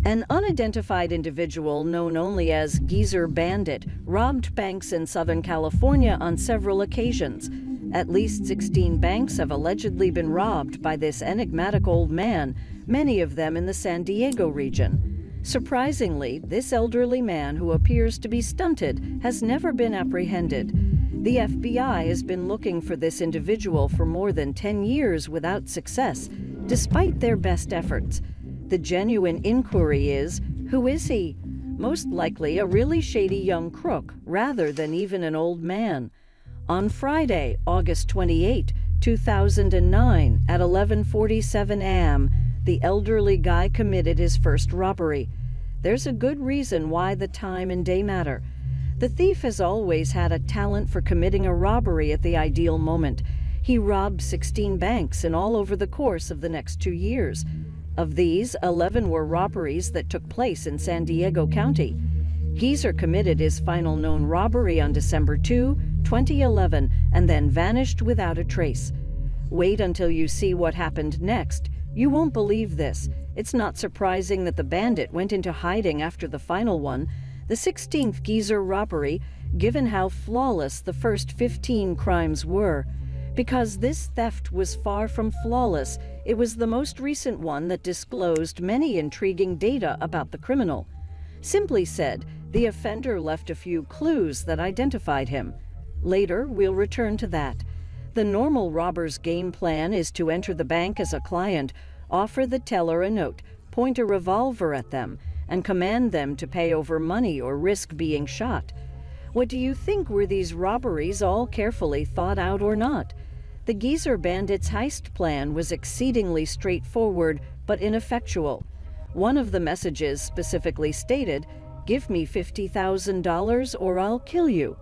An unidentified individual known only as Geezer Bandit robbed banks in Southern California on several occasions. At least 16 banks have allegedly been robbed by this enigmatic old man, many of them in the San Diego region. Surprisingly, this elderly man, who appears to be stunted, has never been apprehended. The FBI has been looking for this individual for more than 10 years without success, despite their best efforts. The genuine inquiry is, who is he? Most likely a really shady young crook, rather than even an old man. On Friday, August 28, 2009, at 11:47 a.m., the elderly guy committed his first robbery. There's a good reason why the time and day matter. The thief has always had a talent for committing a robbery at the ideal moment. He robbed 16 banks in all over the course of the next 2 years. Of these, 11 were robberies that took place in San Diego County. Geezer committed his final known robbery on December 2, 2011, and then vanished without a trace. Wait until you see what happened next. You won't believe this. It's not surprising that the bandit went into hiding after the final one, the 16th Geezer robbery, given how flawless the first 15 crimes were. Because this theft was far from flawless, it was the most recent one that disclosed many intriguing data about the criminal. Simply said, the offender left a few clues that identified him. Later, we'll return to that. The normal robber's game plan is to enter the bank as a client, offer the teller a note, point a revolver at them, and command them to pay over money or risk being shot. What do you think? Were these robberies all carefully thought out or not? The Geezer Bandit's heist plan was exceedingly straightforward but ineffectual. One of the messages specifically stated, "Give me $50,000 or I'll kill you."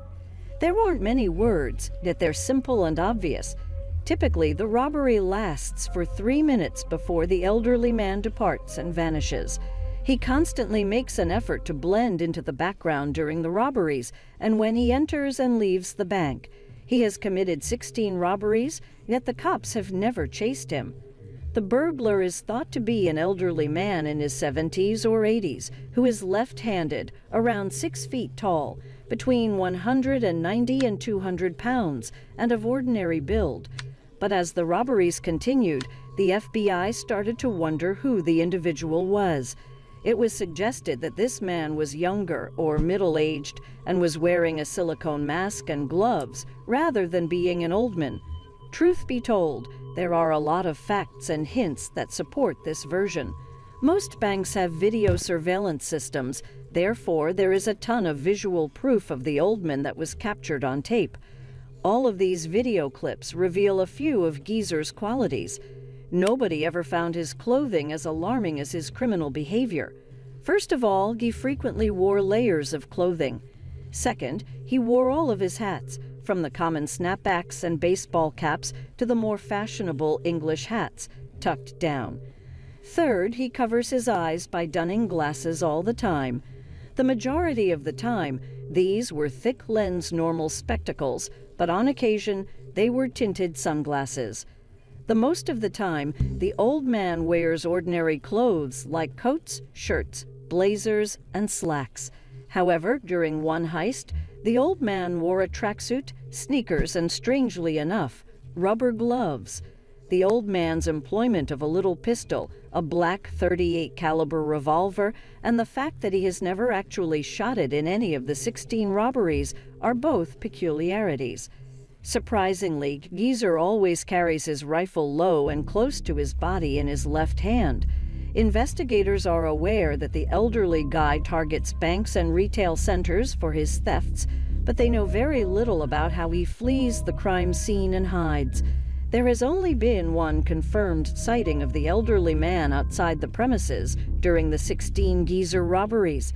There aren't many words, yet they're simple and obvious. Typically, the robbery lasts for 3 minutes before the elderly man departs and vanishes. He constantly makes an effort to blend into the background during the robberies, and when he enters and leaves the bank. He has committed 16 robberies, yet the cops have never chased him. The burglar is thought to be an elderly man in his 70s or 80s, who is left-handed, around 6 feet tall, between 190 and 200 pounds, and of ordinary build. But as the robberies continued, the FBI started to wonder who the individual was. It was suggested that this man was younger or middle-aged and was wearing a silicone mask and gloves rather than being an old man. Truth be told, there are a lot of facts and hints that support this version. Most banks have video surveillance systems, therefore there is a ton of visual proof of the old man that was captured on tape. All of these video clips reveal a few of Geezer's qualities. Nobody ever found his clothing as alarming as his criminal behavior. First of all, he frequently wore layers of clothing. Second, he wore all of his hats, from the common snapbacks and baseball caps to the more fashionable English hats, tucked down. Third, he covers his eyes by donning glasses all the time. The majority of the time, these were thick-lens normal spectacles, but on occasion, they were tinted sunglasses. The most of the time, the old man wears ordinary clothes like coats, shirts, blazers, and slacks. However, during one heist, the old man wore a tracksuit, sneakers, and strangely enough, rubber gloves. The old man's employment of a little pistol, a black .38 caliber revolver, and the fact that he has never actually shot it in any of the 16 robberies are both peculiarities. Surprisingly, Geezer always carries his rifle low and close to his body in his left hand. Investigators are aware that the elderly guy targets banks and retail centers for his thefts, but they know very little about how he flees the crime scene and hides. There has only been one confirmed sighting of the elderly man outside the premises during the 16 Geezer robberies.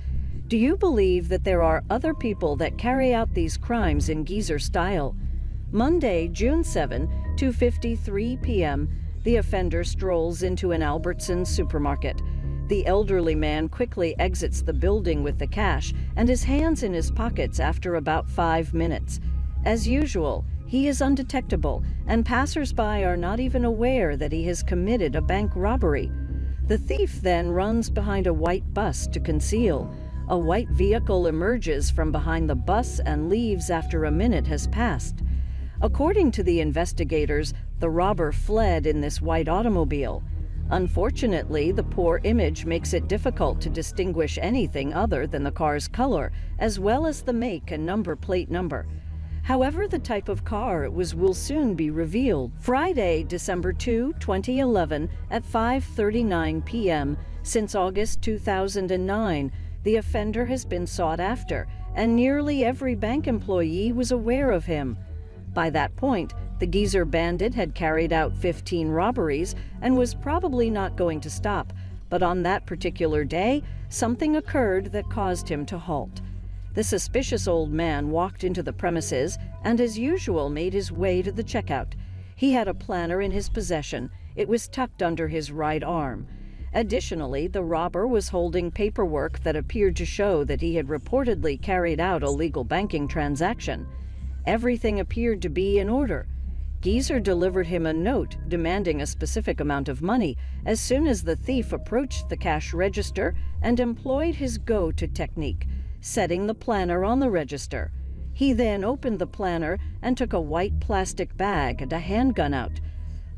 Do you believe that there are other people that carry out these crimes in Geezer style? Monday, June 7, 2:53 p.m., the offender strolls into an Albertsons supermarket. The elderly man quickly exits the building with the cash and his hands in his pockets after about 5 minutes. As usual, he is undetectable, and passers-by are not even aware that he has committed a bank robbery. The thief then runs behind a white bus to conceal. A white vehicle emerges from behind the bus and leaves after a minute has passed. According to the investigators, the robber fled in this white automobile. Unfortunately, the poor image makes it difficult to distinguish anything other than the car's color, as well as the make and number plate number. However, the type of car it was will soon be revealed. Friday, December 2, 2011, at 5:39 p.m. Since August 2009, the offender has been sought after, and nearly every bank employee was aware of him. By that point, the Geezer Bandit had carried out 15 robberies and was probably not going to stop, but on that particular day, something occurred that caused him to halt. The suspicious old man walked into the premises and, as usual, made his way to the checkout. He had a planner in his possession. It was tucked under his right arm. Additionally, the robber was holding paperwork that appeared to show that he had reportedly carried out a legal banking transaction. Everything appeared to be in order. Geezer delivered him a note demanding a specific amount of money as soon as the thief approached the cash register and employed his go-to technique, setting the planner on the register. He then opened the planner and took a white plastic bag and a handgun out.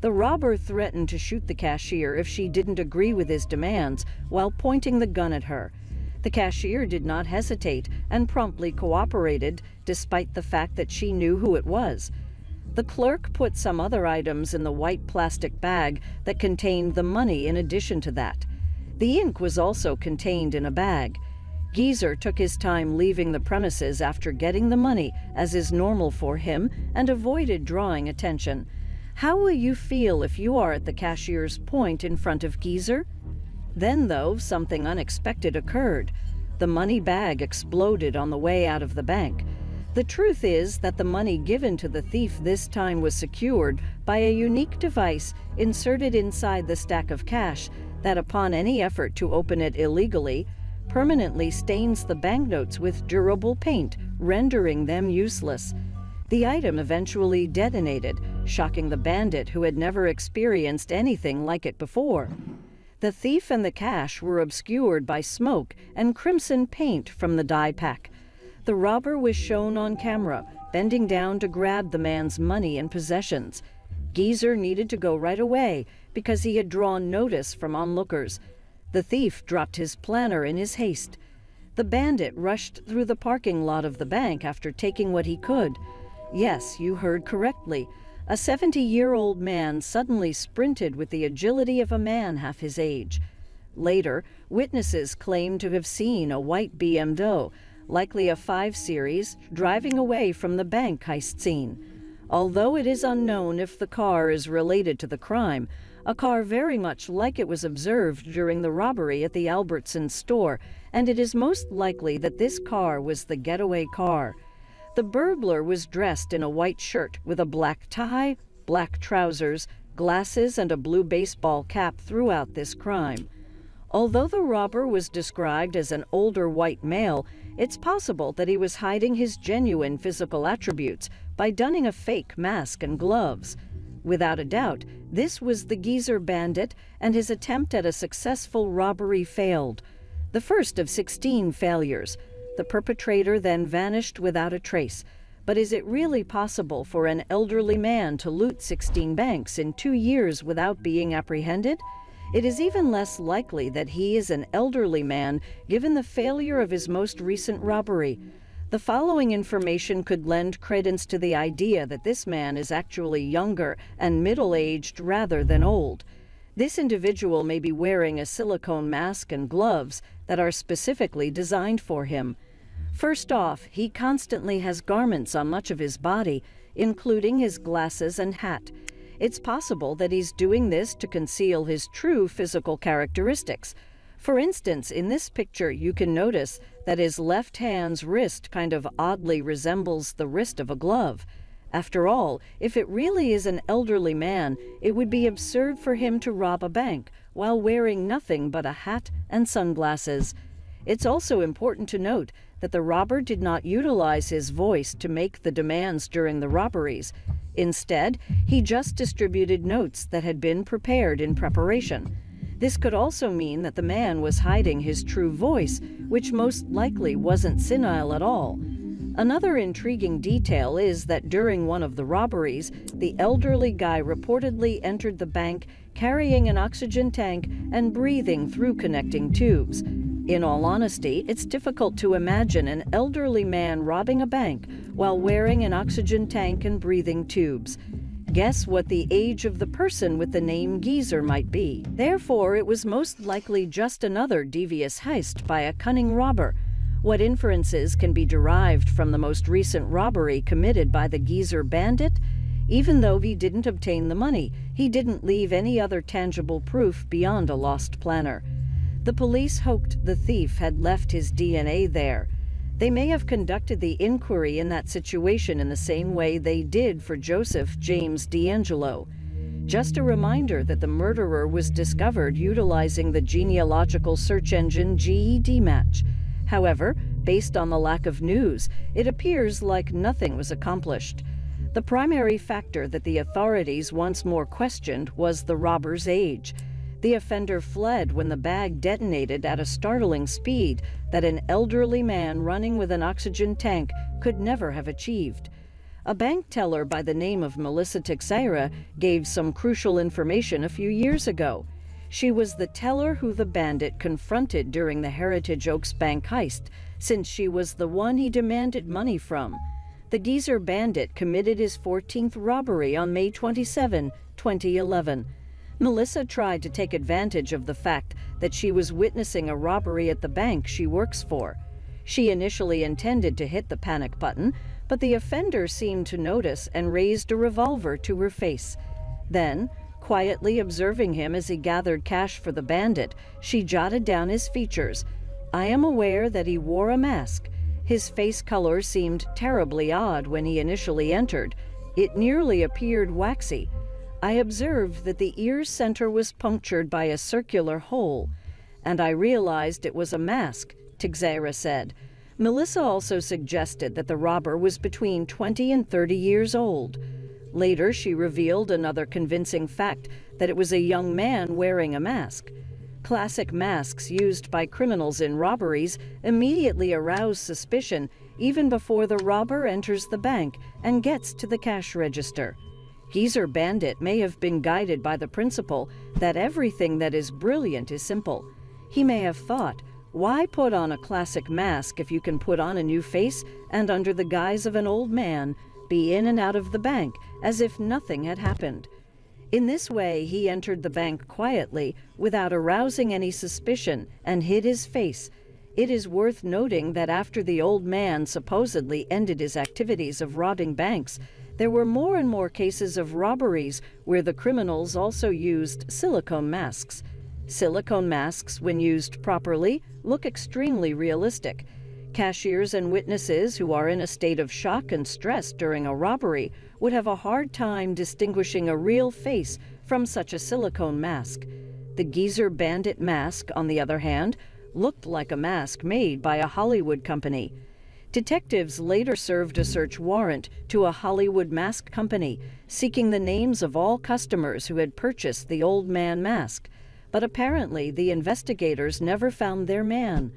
The robber threatened to shoot the cashier if she didn't agree with his demands while pointing the gun at her. The cashier did not hesitate and promptly cooperated, despite the fact that she knew who it was. The clerk put some other items in the white plastic bag that contained the money in addition to that. The ink was also contained in a bag. Geezer took his time leaving the premises after getting the money, as is normal for him, and avoided drawing attention. How will you feel if you are at the cashier's point in front of Geezer? Then, though, something unexpected occurred. The money bag exploded on the way out of the bank. The truth is that the money given to the thief this time was secured by a unique device inserted inside the stack of cash that, upon any effort to open it illegally, permanently stains the banknotes with durable paint, rendering them useless. The item eventually detonated, shocking the bandit, who had never experienced anything like it before. The thief and the cash were obscured by smoke and crimson paint from the dye pack. The robber was shown on camera, bending down to grab the man's money and possessions. Geezer needed to go right away because he had drawn notice from onlookers. The thief dropped his planner in his haste. The bandit rushed through the parking lot of the bank after taking what he could. Yes, you heard correctly. A 70-year-old man suddenly sprinted with the agility of a man half his age. Later, witnesses claimed to have seen a white BMW, likely a 5 Series, driving away from the bank heist scene. Although it is unknown if the car is related to the crime, a car very much like it was observed during the robbery at the Albertsons store, and it is most likely that this car was the getaway car. The burglar was dressed in a white shirt with a black tie, black trousers, glasses, and a blue baseball cap throughout this crime. Although the robber was described as an older white male, it's possible that he was hiding his genuine physical attributes by donning a fake mask and gloves. Without a doubt, this was the Geezer Bandit, and his attempt at a successful robbery failed. The first of 16 failures. The perpetrator then vanished without a trace. But is it really possible for an elderly man to loot 16 banks in 2 years without being apprehended? It is even less likely that he is an elderly man, given the failure of his most recent robbery. The following information could lend credence to the idea that this man is actually younger and middle-aged rather than old. This individual may be wearing a silicone mask and gloves that are specifically designed for him. First off, he constantly has garments on much of his body, including his glasses and hat. It's possible that he's doing this to conceal his true physical characteristics. For instance, in this picture, you can notice that his left hand's wrist kind of oddly resembles the wrist of a glove. After all, if it really is an elderly man, it would be absurd for him to rob a bank while wearing nothing but a hat and sunglasses. It's also important to note that the robber did not utilize his voice to make the demands during the robberies. Instead, he just distributed notes that had been prepared in preparation. This could also mean that the man was hiding his true voice, which most likely wasn't senile at all. Another intriguing detail is that during one of the robberies, the elderly guy reportedly entered the bank carrying an oxygen tank and breathing through connecting tubes. In all honesty, it's difficult to imagine an elderly man robbing a bank while wearing an oxygen tank and breathing tubes. Guess what the age of the person with the name Geezer might be. Therefore, it was most likely just another devious heist by a cunning robber. What inferences can be derived from the most recent robbery committed by the Geezer Bandit? Even though he didn't obtain the money, he didn't leave any other tangible proof beyond a lost planner. The police hoped the thief had left his DNA there. They may have conducted the inquiry in that situation in the same way they did for Joseph James D'Angelo. Just a reminder that the murderer was discovered utilizing the genealogical search engine GEDmatch. However, based on the lack of news, it appears like nothing was accomplished. The primary factor that the authorities once more questioned was the robber's age. The offender fled when the bag detonated at a startling speed that an elderly man running with an oxygen tank could never have achieved. A bank teller by the name of Melissa Teixeira gave some crucial information a few years ago. She was the teller who the bandit confronted during the Heritage Oaks Bank heist, since she was the one he demanded money from. The Geezer Bandit committed his 14th robbery on May 27, 2011. Melissa tried to take advantage of the fact that she was witnessing a robbery at the bank she works for. She initially intended to hit the panic button, but the offender seemed to notice and raised a revolver to her face. Then, quietly observing him as he gathered cash for the bandit, she jotted down his features. I am aware that he wore a mask. His face color seemed terribly odd when he initially entered. It nearly appeared waxy. I observed that the ear center was punctured by a circular hole, and I realized it was a mask, Teixeira said. Melissa also suggested that the robber was between 20 and 30 years old. Later, she revealed another convincing fact, that it was a young man wearing a mask. Classic masks used by criminals in robberies immediately arouse suspicion even before the robber enters the bank and gets to the cash register. Geezer Bandit may have been guided by the principle that everything that is brilliant is simple. He may have thought, why put on a classic mask if you can put on a new face and under the guise of an old man, be in and out of the bank as if nothing had happened? In this way, he entered the bank quietly without arousing any suspicion and hid his face. It is worth noting that after the old man supposedly ended his activities of robbing banks, there were more and more cases of robberies where the criminals also used silicone masks. Silicone masks, when used properly, look extremely realistic. Cashiers and witnesses who are in a state of shock and stress during a robbery would have a hard time distinguishing a real face from such a silicone mask. The Geezer Bandit mask, on the other hand, looked like a mask made by a Hollywood company. Detectives later served a search warrant to a Hollywood mask company, seeking the names of all customers who had purchased the old man mask. But apparently the investigators never found their man.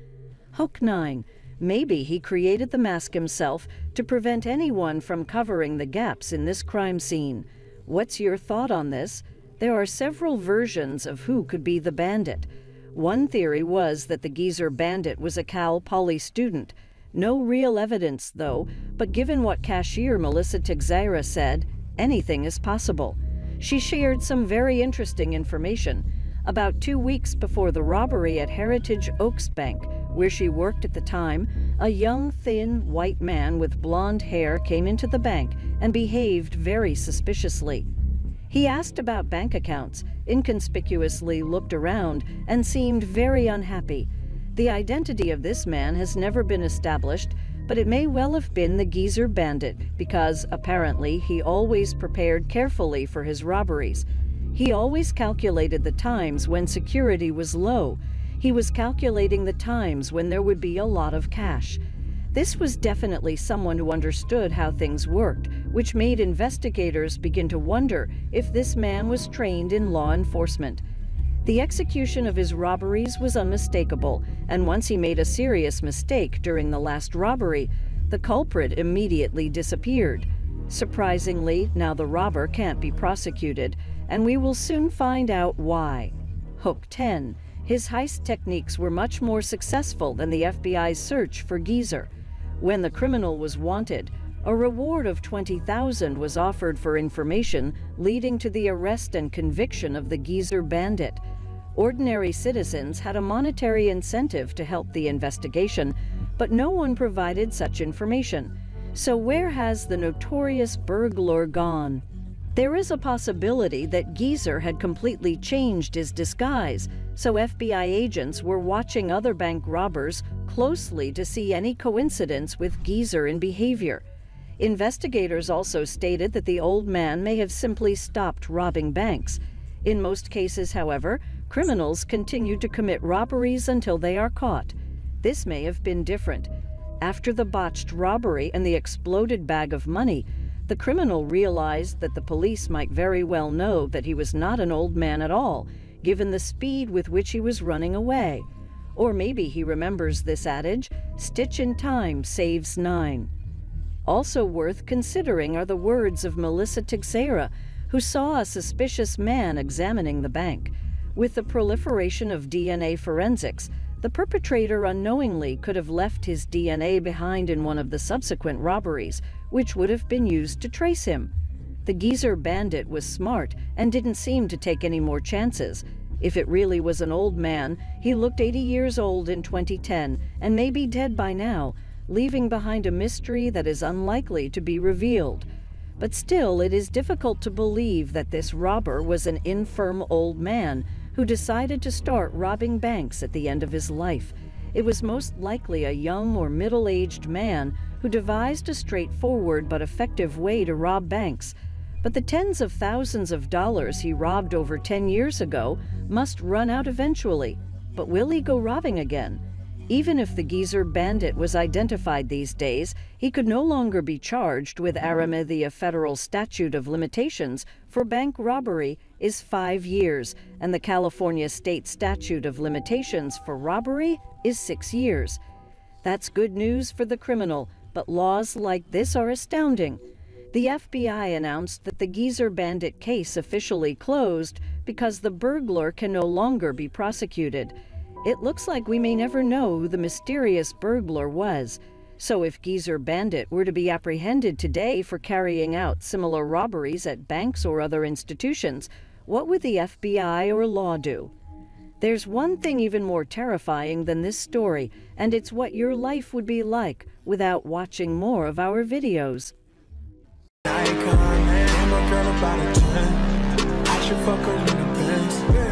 Hook 9. Maybe he created the mask himself to prevent anyone from covering the gaps in this crime scene. What's your thought on this? There are several versions of who could be the bandit. One theory was that the Geezer Bandit was a Cal Poly student. No real evidence, though, but given what cashier Melissa Teixeira said, anything is possible. She shared some very interesting information. About 2 weeks before the robbery at Heritage Oaks Bank, where she worked at the time, a young, thin, white man with blonde hair came into the bank and behaved very suspiciously. He asked about bank accounts, inconspicuously looked around, and seemed very unhappy. The identity of this man has never been established, but it may well have been the Geezer Bandit because, apparently, he always prepared carefully for his robberies. He always calculated the times when security was low. He was calculating the times when there would be a lot of cash. This was definitely someone who understood how things worked, which made investigators begin to wonder if this man was trained in law enforcement. The execution of his robberies was unmistakable, and once he made a serious mistake during the last robbery, the culprit immediately disappeared. Surprisingly, now the robber can't be prosecuted, and we will soon find out why. Hook 10. His heist techniques were much more successful than the FBI's search for Geezer. When the criminal was wanted, a reward of $20,000 was offered for information leading to the arrest and conviction of the Geezer Bandit. Ordinary citizens had a monetary incentive to help the investigation, but no one provided such information. So where has the notorious burglar gone? There is a possibility that Geezer had completely changed his disguise, so FBI agents were watching other bank robbers closely to see any coincidence with Geezer in behavior. Investigators also stated that the old man may have simply stopped robbing banks. In most cases, however, criminals continue to commit robberies until they are caught. This may have been different. After the botched robbery and the exploded bag of money, the criminal realized that the police might very well know that he was not an old man at all, given the speed with which he was running away. Or maybe he remembers this adage, "Stitch in time saves 9." Also worth considering are the words of Melissa Teixeira, who saw a suspicious man examining the bank. With the proliferation of DNA forensics, the perpetrator unknowingly could have left his DNA behind in one of the subsequent robberies, which would have been used to trace him. The Geezer Bandit was smart and didn't seem to take any more chances. If it really was an old man, he looked 80 years old in 2010 and may be dead by now, leaving behind a mystery that is unlikely to be revealed. But still, it is difficult to believe that this robber was an infirm old man who decided to start robbing banks at the end of his life. It was most likely a young or middle-aged man who devised a straightforward but effective way to rob banks. But the tens of thousands of dollars he robbed over 10 years ago must run out eventually. But will he go robbing again? Even if the Geezer Bandit was identified these days, he could no longer be charged with ARIMA. The federal statute of limitations for bank robbery is 5 years, and the California state statute of limitations for robbery is 6 years. That's good news for the criminal, but laws like this are astounding. The FBI announced that the Geezer Bandit case officially closed because the burglar can no longer be prosecuted. It looks like we may never know who the mysterious burglar was. So if Geezer Bandit were to be apprehended today for carrying out similar robberies at banks or other institutions, what would the FBI or law do? There's one thing even more terrifying than this story, and it's what your life would be like without watching more of our videos. I should fuck her in the Benz.